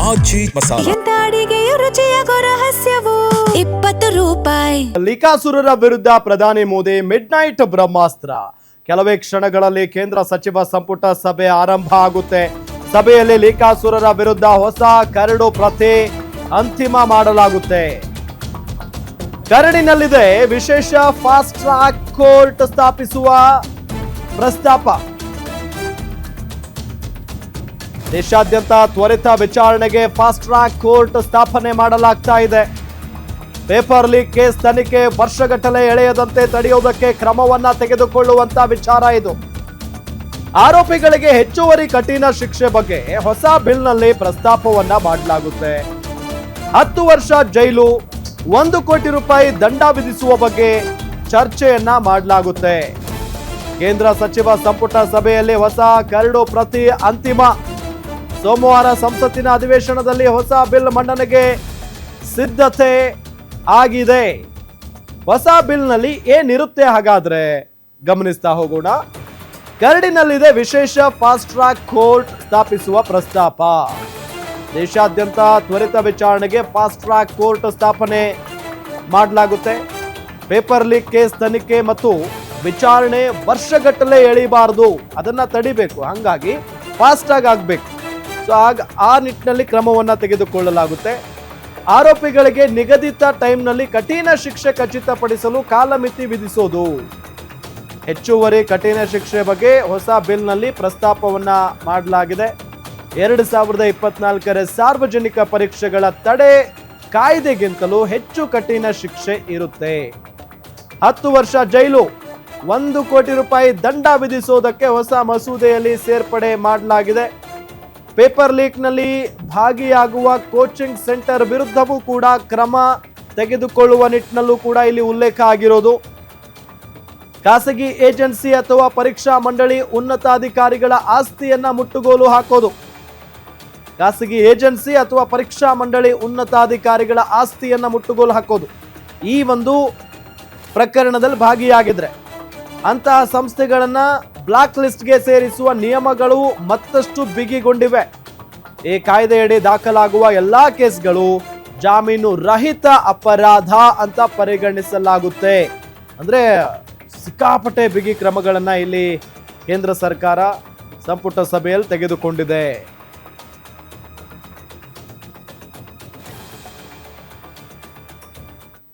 ಆಜಿ ಮಸಾಲ. ಎಂತ ಅಡಿಗೆಯ ರುಚಿಯಾಗೋ ರಹಸ್ಯವು 20 ರೂಪಾಯಿ. ಲೀಕಾಸುರರ ವಿರುದ್ಧ ಪ್ರಧಾನಿ ಮೋದಿ ಮಿಡ್ ನೈಟ್ ಬ್ರಹ್ಮಾಸ್ತ್ರ. ಕೆಲವೇ ಕ್ಷಣಗಳಲ್ಲಿ ಕೇಂದ್ರ ಸಚಿವ ಸಂಪುಟ ಸಭೆ ಆರಂಭ ಆಗುತ್ತೆ. ಸಭೆಯಲ್ಲಿ ಲೀಕಾಸುರರ ವಿರುದ್ಧ ಹೊಸ ಕರಡು ಪ್ರತಿ ಅಂತಿಮ ಮಾಡಲಾಗುತ್ತೆ. ಕರಡಿನಲ್ಲಿದೆ ವಿಶೇಷ ಫಾಸ್ಟ್ ಟ್ರ್ಯಾಕ್ ಕೋರ್ಟ್ ಸ್ಥಾಪಿಸುವ ಪ್ರಸ್ತಾಪ. ದೇಶಾದ್ಯಂತ ತ್ವರಿತ ವಿಚಾರಣೆಗೆ ಫಾಸ್ಟ್ ಟ್ರ್ಯಾಕ್ ಕೋರ್ಟ್ ಸ್ಥಾಪನೆ ಮಾಡಲಾಗ್ತಾ ಇದೆ. ಪೇಪರ್ ಲೀಕ್ ಕೇಸ್ ತನಿಖೆ ವರ್ಷಗಟ್ಟಲೆ ಎಳೆಯದಂತೆ ತಡೆಯುವುದಕ್ಕೆ ಕ್ರಮವನ್ನ ತೆಗೆದುಕೊಳ್ಳುವಂತ ವಿಚಾರ ಇದು. ಆರೋಪಿಗಳಿಗೆ ಹೆಚ್ಚುವರಿ ಕಠಿಣ ಶಿಕ್ಷೆ ಬಗ್ಗೆ ಹೊಸ ಬಿಲ್ನಲ್ಲಿ ಪ್ರಸ್ತಾಪವನ್ನ ಮಾಡಲಾಗುತ್ತೆ. 10 ವರ್ಷ ಜೈಲು, 1 ಕೋಟಿ ರೂಪಾಯಿ ದಂಡ ವಿಧಿಸುವ ಬಗ್ಗೆ ಚರ್ಚೆಯನ್ನ ಮಾಡಲಾಗುತ್ತೆ. ಕೇಂದ್ರ ಸಚಿವ ಸಂಪುಟ ಸಭೆಯಲ್ಲಿ ಹೊಸ ಕರಡು ಪ್ರತಿ ಅಂತಿಮ. ಸೋಮವಾರ ಸಂಸತ್ತಿನ ಅಧಿವೇಶನದಲ್ಲಿ ಹೊಸ ಬಿಲ್ ಮಂಡನೆಗೆ ಸಿದ್ಧತೆ ಆಗಿದೆ. ಹೊಸ ಬಿಲ್ನಲ್ಲಿ ಏನಿರುತ್ತೆ ಹಾಗಾದ್ರೆ ಗಮನಿಸ್ತಾ ಹೋಗೋಣ. ಕರಡಿನಲ್ಲಿದೆ ವಿಶೇಷ ಫಾಸ್ಟ್ ಟ್ರ್ಯಾಕ್ ಕೋರ್ಟ್ ಸ್ಥಾಪಿಸುವ ಪ್ರಸ್ತಾಪ. ದೇಶಾದ್ಯಂತ ತ್ವರಿತ ವಿಚಾರಣೆಗೆ ಫಾಸ್ಟ್ ಟ್ರ್ಯಾಕ್ ಕೋರ್ಟ್ ಸ್ಥಾಪನೆ ಮಾಡಲಾಗುತ್ತೆ. ಪೇಪರ್ ಲೀಕ್ ಕೇಸ್ ತನಿಖೆ ಮತ್ತು ವಿಚಾರಣೆ ವರ್ಷಗಟ್ಟಲೆ ಎಳಿಬಾರದು, ಅದನ್ನ ತಡಿಬೇಕು. ಹಂಗಾಗಿ ಫಾಸ್ಟ್ ಆಗಿ ಆಗ್ಬೇಕು. ಸೊ ಆ ನಿಟ್ಟಿನಲ್ಲಿ ಕ್ರಮವನ್ನ ತೆಗೆದುಕೊಳ್ಳಲಾಗುತ್ತೆ. ಆರೋಪಿಗಳಿಗೆ ನಿಗದಿತ ಟೈಮ್ನಲ್ಲಿ ಕಠಿಣ ಶಿಕ್ಷೆ ಖಚಿತಪಡಿಸಲು ಕಾಲಮಿತಿ ವಿಧಿಸೋದು. ಹೆಚ್ಚುವರಿ ಕಠಿಣ ಶಿಕ್ಷೆ ಬಗ್ಗೆ ಹೊಸ ಬಿಲ್ನಲ್ಲಿ ಪ್ರಸ್ತಾಪವನ್ನ ಮಾಡಲಾಗಿದೆ. 2024ರ ಸಾರ್ವಜನಿಕ ಪರೀಕ್ಷೆಗಳ ತಡೆ ಕಾಯ್ದೆಗಿಂತಲೂ ಹೆಚ್ಚು ಕಠಿಣ ಶಿಕ್ಷೆ ಇರುತ್ತೆ. 10 ವರ್ಷ ಜೈಲು, 1 ಕೋಟಿ ರೂಪಾಯಿ ದಂಡ ವಿಧಿಸೋದಕ್ಕೆ ಹೊಸ ಮಸೂದೆಯಲ್ಲಿ ಸೇರ್ಪಡೆ ಮಾಡಲಾಗಿದೆ. ಪೇಪರ್ ಲೀಕ್ನಲ್ಲಿ ಭಾಗಿಯಾಗುವ ಕೋಚಿಂಗ್ ಸೆಂಟರ್ ವಿರುದ್ಧವೂ ಕೂಡ ಕ್ರಮ ತೆಗೆದುಕೊಳ್ಳುವ ನಿಟ್ಟಿನಲ್ಲೂ ಕೂಡ ಇಲ್ಲಿ ಉಲ್ಲೇಖ ಆಗಿರೋದು. ಖಾಸಗಿ ಏಜೆನ್ಸಿ ಅಥವಾ ಪರೀಕ್ಷಾ ಮಂಡಳಿ ಉನ್ನತಾಧಿಕಾರಿಗಳ ಆಸ್ತಿಯನ್ನ ಮುಟ್ಟುಗೋಲು ಹಾಕೋದು. ಖಾಸಗಿ ಏಜೆನ್ಸಿ ಅಥವಾ ಪರೀಕ್ಷಾ ಮಂಡಳಿ ಉನ್ನತಾಧಿಕಾರಿಗಳ ಆಸ್ತಿಯನ್ನ ಮುಟ್ಟುಗೋಲು ಹಾಕೋದು. ಈ ಒಂದು ಪ್ರಕರಣದಲ್ಲಿ ಭಾಗಿಯಾಗಿದ್ರೆ ಅಂತಹ ಸಂಸ್ಥೆಗಳನ್ನ ಬ್ಲಾಕ್ ಲಿಸ್ಟ್ಗೆ ಸೇರಿಸುವ ನಿಯಮಗಳು ಮತ್ತಷ್ಟು ಬಿಗಿಗೊಂಡಿವೆ. ಈ ಕಾಯ್ದೆಯಡಿ ದಾಖಲಾಗುವ ಎಲ್ಲಾ ಕೇಸ್ಗಳು ಜಾಮೀನು ರಹಿತ ಅಪರಾಧ ಅಂತ ಪರಿಗಣಿಸಲಾಗುತ್ತೆ. ಅಂದ್ರೆ ಸಿಕ್ಕಾಪಟ್ಟೆ ಬಿಗಿ ಕ್ರಮಗಳನ್ನ ಇಲ್ಲಿ ಕೇಂದ್ರ ಸರ್ಕಾರ ಸಂಪುಟ ಸಭೆಯಲ್ಲಿ ತೆಗೆದುಕೊಂಡಿದೆ.